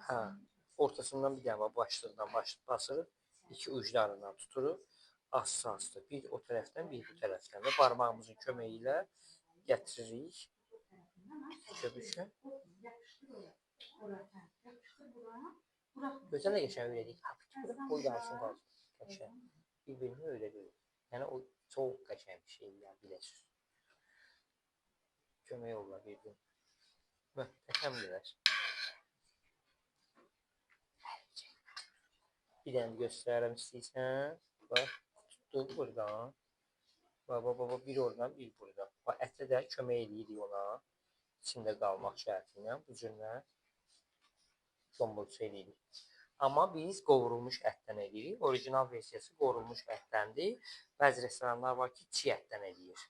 Hə, ortasından bir dənə başlığından basırıq, iki uclarından tuturuq, aslı-aslı. Bir o tərəfdən, bir bu tərəfdən də barmağımızın köməyi ilə gətiririk. Bükə-bükə. Gözəl də qəşəng öyrədik. Qoy qalsın qalsın. Qəşəng. Bir-birini öyrədirik. Yəni o çox qəşəng bir şey yəni biləsiniz. Kömək olar bir-birini. Möhtəşəmdirlər. Bir dənə göstərərəm istəyirsən. Bax, tutduq buradan. Bax, bir oradan, bir buradan. Bax, ətə də kömək edirik ona. İçində qalmaq şərti ilə bu cürlə kombosu edirik. Amma biz qovrulmuş ətdən edirik. Orijinal versiyası qovrulmuş ətdəndir. Bəzi restoranlar var ki, çiğ ətdən edir.